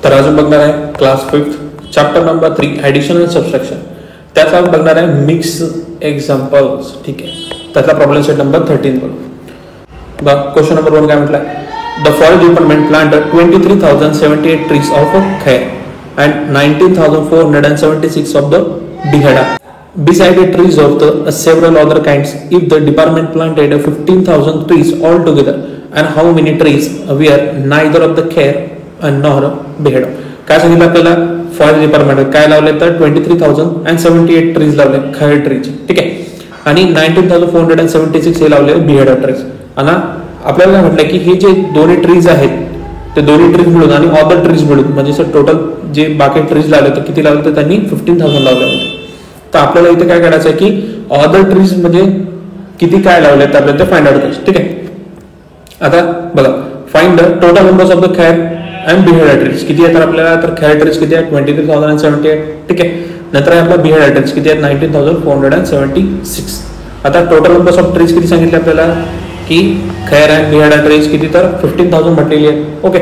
तर अजून बघणार आहे class 5 chapter number 3 addition and subtraction. त्यात आपण बघणार आहे मिक्स एक्झाम्पल्स. ठीक आहे, त्यातला प्रॉब्लेम सेट नंबर 13 बघ. क्वेश्चन नंबर 1 काय म्हटलं आहे, the forest department planted 23,078 trees of khair and 19,476 of the bihada beside the trees of the several other kinds. If the department planted 15,000 trees altogether, and how many trees were neither of the khair and nor bihada. काय सांगितलं आपल्याला, forest department काय लावले तर 23,078 trees लावले खैर trees. ठीक आहे, आणि 19,476 हे लावले बिहेडा ट्रीज. आणि आपल्याला म्हटलं की हे जे दोन्ही ट्रीज आहेत ते दोन्ही ट्रीज मिळून आणि अदर ट्रीज मिळून म्हणजे टोटल जे बाकी ट्रीज लावले तर किती लावले तर त्यांनी 15,000 लावले होते. तर आपल्याला इथे काय करायचं आहे की अदर ट्रीज म्हणजे किती काय लावले तर आपल्याला ते फाइंड आउट करायचं. ठीक आहे, आता बघा find the total numbers of the खैर अँड बिहेडा ट्रीज. किती आहेत तर आपल्याला तर खैर ट्रीज किती आहेत 23,078. ठीक आहे, नंतर आपला बिहेडा ट्रीज किती आहेत 19,476. आता टोटल नंबर्स ऑफ ट्रीज किती सांगितले आपल्याला की खैर अँड बिहेडा ट्रीज किती तर 15,000 म्हटलेली आहे. ओके,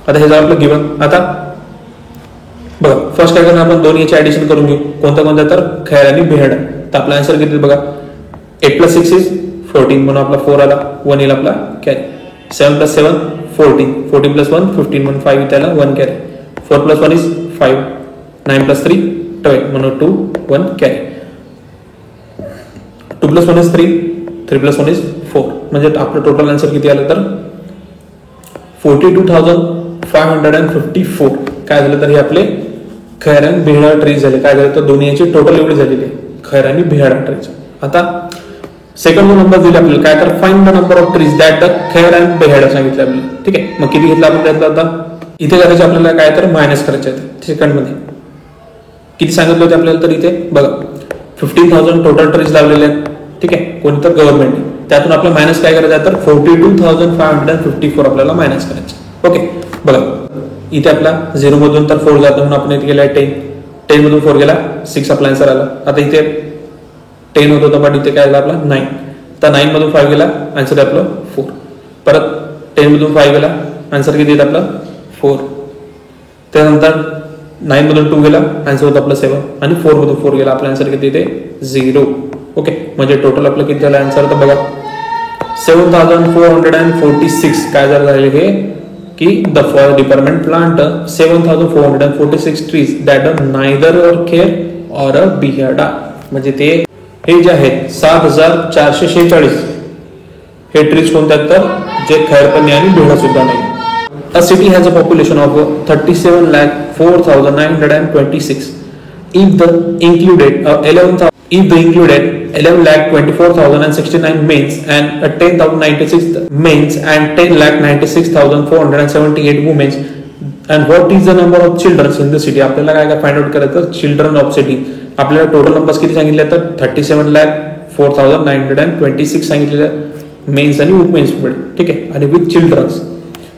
आता हे झालं आपलं गिवन. आता बघा फर्स्ट काय करणार आपण दोन्ही याचे ऍडिशन करून घेऊ. कोणत्या कोणत्या तर खैर आणि बिहेडा. तर आपला आन्सर किती बघा 8 + 6 = 14 म्हणून आपला 4 आला. 1 येईल आपला कॅरी. 7 + 7 14. 14 + 1 15 म्हणून 5 त्याला 1 कॅरी. 4 + 1 = 5. 9 + 3 12 म्हणून 2 1 कॅरी. 2 + 1 = 3. 3 + 1 = 4. म्हणजे आपलं टोटल आन्सर किती आलं तर 42,554. काय झालं तर हे आपले खैर आणि बिहेडा ट्रीज झाले. काय झालं तर दोन्ही याची टोटल एवढी झालेली आहे खैर आणि बिहेडा ट्रीज. आता सेकंड नंबर दिले आपल्याला काय तर find the number of trees that the खैर अँड बिहेडा सांगितलं आपल्याला. ठीक आहे, मग किती घेतलं आपण त्यातलं आता इथे करायचं आपल्याला काय तर मायनस करायचे आहेत. सेकंड मध्ये किती सांगितलं होते आपल्याला तर इथे बघा 15,000 टोटल ट्रीज लावलेले आहेत. ठीक आहे, कोणी तर गव्हर्नमेंटने. त्यातून आपल्याला मायनस काय करायचं आहे तर 42,554 आपल्याला मायनस करायचं. ओके, बघा इथे आपला 0 मधून तर 4 जातो म्हणून आपण इथे गेला 10. 10 मधून 4 गेला 6 आपला आन्सर आला. आता इथे 10 होत होता पण इथे काय आला आपला 9. तर 9 मधून 5 गेला आन्सर आहे आपलं 4. परत 10 मधून 5 गेला आन्सर किती येत आपला 4. त्यानंतर 9 मधून 2 गेला आन्सर होतं आपलं 7. आणि 4 मधून 4 गेला आपला आन्सर किती येते 0. ओके, म्हणजे टोटल आपलं किती झालं आन्सर तर बघा 7,446. काय झालं हे की the forest department plant 7,446 trees that are neither or खैर ऑर अ बिहेडा. म्हणजे ते हे जे आहेत 7,446 हे ट्रीज कोणत्या तर जे खैर पण नाही आणि बिहेडा सुद्धा नाही. A city has a population of 37,04,926. If the included 11,24,069 males and 10,096 males and 10,96,478 women, and what is the number of children in the city. आपल्याला काय फाइंड आउट करायचं चिल्ड्रन ऑफ सिटी. आपल्याला टोटल नंबर्स किती सांगितले तर 37,04,926 सांगितलेले men's आणि women's. ठीक आहे, आणि विथ चिल्ड्रन्स.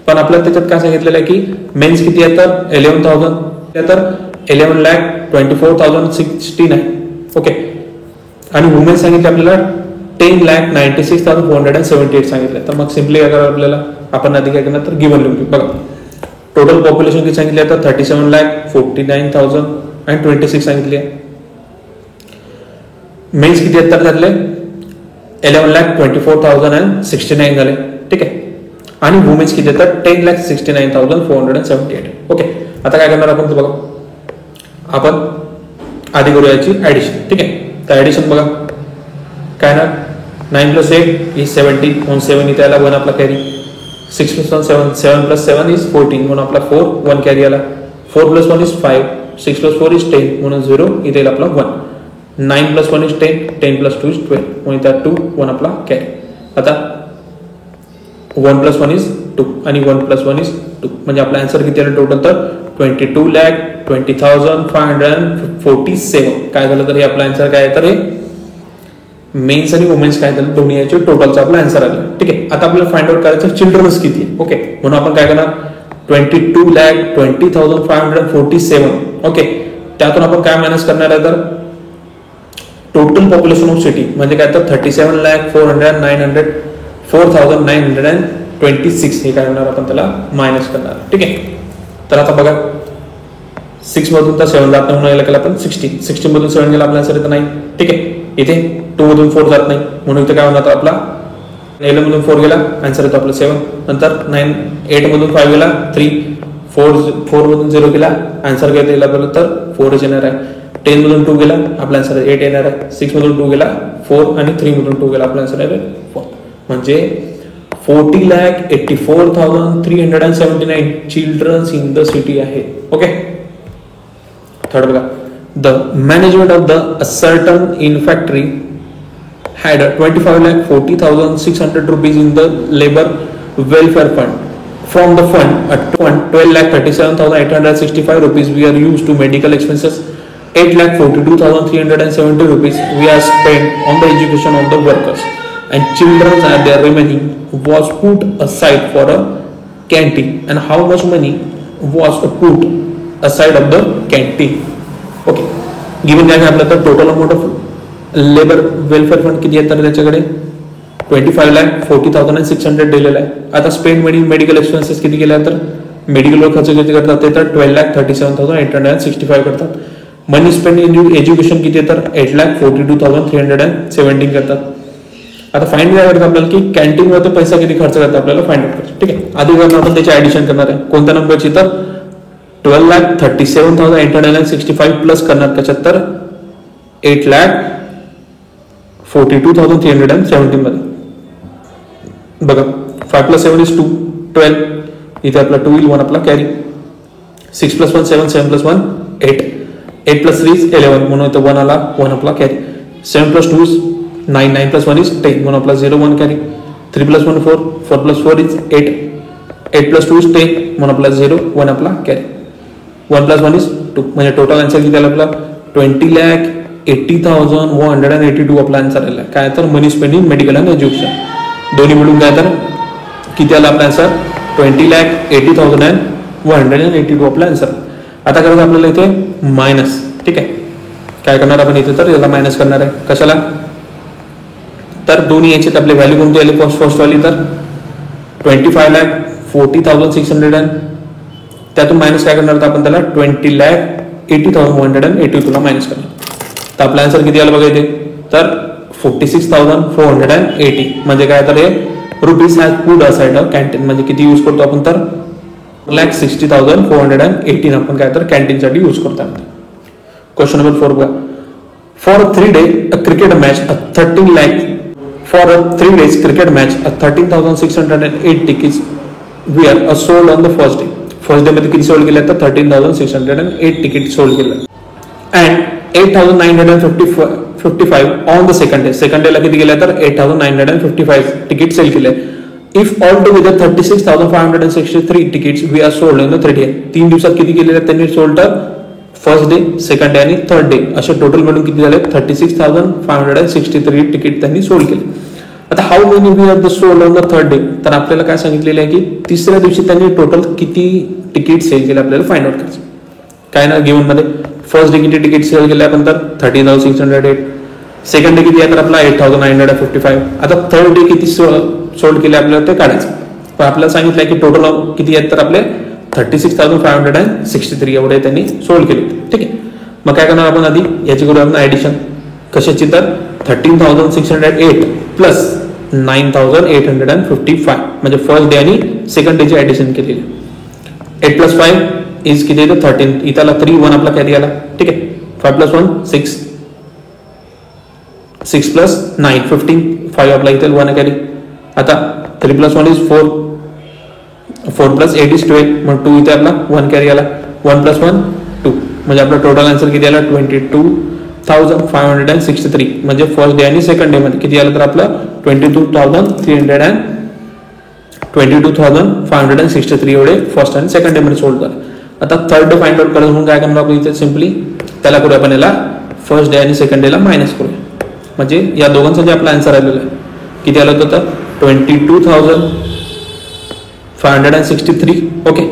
पण आपल्याला त्याच्यात काय सांगितलेलं आहे की मेन्स किती आहे तर 11,000 तर 11,24,069. ओके, आणि वुमेन्स सांगितले आपल्याला 10,96,478 सांगितले. तर मग सिम्पली काय करावं आपल्याला आपण आधी काय करणार तर गिव्हन लिहून घेऊ. बघा टोटल पॉप्युलेशन किती सांगितले तर 37,49,026 सांगितली आहे. मेन्स किती आहेत तर त्यातले 11,24,069 झाले. ठीक आहे, आणि वुमेन्स किती येतात 10,69,478. ओके, आता काय करणार आपण बघा आपण आधी करूया याची ऍडिशन. ठीक आहे, तर ऍडिशन बघा काय ना 9 + 8 = 17 म्हणून 7 इथे आला 1 आपला कॅरी. 6 + 1 7. 7 + 7 = 14 म्हणून आपला 4 1 कॅरी आला. 4 + 1 = 5. 6 + 4 = 10 म्हणून 0 इथे येईल आपला 1. 9 + 1 = 10. 10 + 2 = 12 म्हणून इथे 2 1 आपला कॅरी. आता 1 + 1 = 2 आणि 1 + 1 = 2 म्हणजे आपला आन्सर किती आला टोटल तर 22,20,547. काय झालं तर हे आपला आन्सर काय आहे तर हे मेन्स आणि वुमेन्स काय झालं दोन्ही याचे टोटलचा आपला आन्सर आला. ठीक आहे, आता आपल्याला फाइंड आउट करायचं चिल्ड्रन्स किती आहे. ओके, म्हणून आपण काय करणार 22,20,547. ओके, त्यातून आपण काय मायनस करणार आहे तर टोटल पॉप्युलेशन ऑफ सिटी म्हणजे काय तर 37,4,926 हे काय करणार आपण त्याला मायनस करणार. ठीक आहे, तर आता बघा 6 मधून तर 7 जात नाही म्हणून याला केला आपण 16 मधून 7 गेला आपला आन्सर येत नाही. ठीक आहे, इथे 2 मधून 4 जात नाही म्हणून इथे काय होणार आपला 11 मधून 4 गेला आन्सर येतो आपला 7. नंतर 8 मधून 5 गेला 3, 4 मधून 0 गेला आन्सर काय येईल आपल्याला तर 4 येणार आहे. 10 मधून 2 गेला आपला आन्सर 8 येणार आहे. 6 मधून 2 गेला 4 आणि 3 मधून 2 गेला आपला आन्सर आहे 4. म्हणजे 40,84,379 चिल्ड्रन्स इन द सिटी आहे. ओके, थर्ड बघा, the management of the certain in factory had 25,40,600 rupees in the labor welfare fund. From the fund, 12,37,865 rupees we are used to medical expenses. 8,42,370 rupees we are spent on the education of the workers, and children and their remaining was put aside for a canteen. And how much money was put aside of the canteen? Okay, given that आपला तर total amount of labour welfare fund किती आहे तर त्याच्याकडे 25,40,600 दिलेला आहे. आता spend medical expenses किती केल्या तर मेडिकलवर खर्च किती करतात ते तर 12,37,865 करतात. मनी स्पेंड इन एज्युकेशन किती आहे तर 8,42,317 करतात. आता फाइंड काय करतात आपल्याला की कॅन्टीन वर पैसा किती खर्च करतात आपल्याला फाइंड आउट करायचं. ठीक आहे, आधी करून आपण त्याची ऍडिशन करणार आहे. कोणत्या नंबरची तर 12,37,865 प्लस करणार त्याच्यात तर 8,42,317 मध्ये. बघा 5 + 7 = 2, 12. इथे आपला 2 येईल, 1 आपला कॅरी. 6 + 1 7, 7 + 1 8, 8 + 3 = 11 म्हणून इथे 1 आला, 1 आपला कॅरी. 7 + 2 = 9, 9 + 1 = 10 म्हणून आपला 0 1 कॅरी. 3 + 1 4, 4 + 4 = 8, 8 + 2 = 10 म्हणून आपला 0 1 आपला कॅरी. 1 + 1 = 2 म्हणजे टोटल आन्सर किती आला आपला 20,80,182 आपला आन्सर आला. काय तर मनी स्पेंडिंग मेडिकल अँड एज्युकेशन दोन्ही मिळून काय तर किती आला आपला आन्सर 20,80,182 आपला आन्सर. आता करायचं आपल्याला इथे मायनस. ठीक आहे, काय करणार आपण इथे तर याला मायनस करणार आहे. कशाला तर दोन्ही याच्यात आपले व्हॅल्यू कोणती आली फर्स्ट वाली तर 25,40,600 त्यातून मायनस काय करणार आपण त्याला 20,80,180 तुला मायनस करणार. तर आपला आन्सर किती आला बघा इथे तर 46,480 म्हणजे काय तर हे rupees has put aside canteen म्हणजे किती यूज करतो आपण तर 1,60,418 आपण काय तर कॅन्टीनसाठी यूज करतो. क्वेश्चन नंबर 4 बघा, for 3 days cricket match 13 lakh for a 3 days cricket match 13,608 tickets were sold on the first day. First day मध्ये किती सोल्ड केले तर 13,608 तिकीट सोल्ड केले and 8,955 on the second day. Second डेला किती केल्या तर 8,955 तिकीट सेल केले. If all together 36,563 tickets we are sold in the 3 day. 3 दिवसात किती केलेले त्यांनी सोल्ड तर फर्स्ट डे, सेकंड डे आणि थर्ड डे असे टोटल मिळून किती झाले 36,563 तिकीट त्यांनी सोल्ड केले. आता how many we R the sold on the third day तर आपल्याला काय सांगितलेलं आहे की तिसऱ्या दिवशी त्यांनी टोटल किती तिकीट सेल केले आपल्याला फाइंड आउट करायचं. काय ना गिवन मध्ये फर्स्ट डे किती तिकीट सेल केले आपण तर 13,608. सेकंड डे किती आहे तर आपला 8,955. आता थर्ड डे किती सोल्ड केले आपल्याला ते काढायचं. पण आपल्याला सांगितलं की टोटल किती आहेत तर आपले 36,563 एवढे त्यांनी सोल्ड केले. ठीक आहे, मग काय करणार आपण आधी याची करू आपण ऍडिशन. कशाची तर 13,608 प्लस 9,855 म्हणजे फर्स्ट डे आणि सेकंड डेची ऍडिशन केलेली. 8 + 5 इज किती तर 13. इथला 3 1 आपला कॅरी आला. ठीक आहे, 5 + 1 6, 6 + 9 15, 5 आपला इथे 1 कॅरी. आता 3 + 1 = 4, 4 + 8 = 12 मग 2 इथे आपला 1 कॅरी आला. 1 + 1 2 म्हणजे आपला टोटल आन्सर किती आला 22,563 म्हणजे फर्स्ट डे आणि सेकंड डे मध्ये किती आलं तर आपलं 22,563 एवढे फर्स्ट आणि सेकंड डे मध्ये सोल्ड झाले. आता थर्ड डे फाइंड आउट करायचं म्हणून काय करणार आपण इथे सिम्पली त्याला करूया आपण याला फर्स्ट डे आणि सेकंड डेला मायनस करूया. म्हणजे या दोघांचा जे आपला आन्सर आलेला आहे किती आलं होतं 22,563. ओके,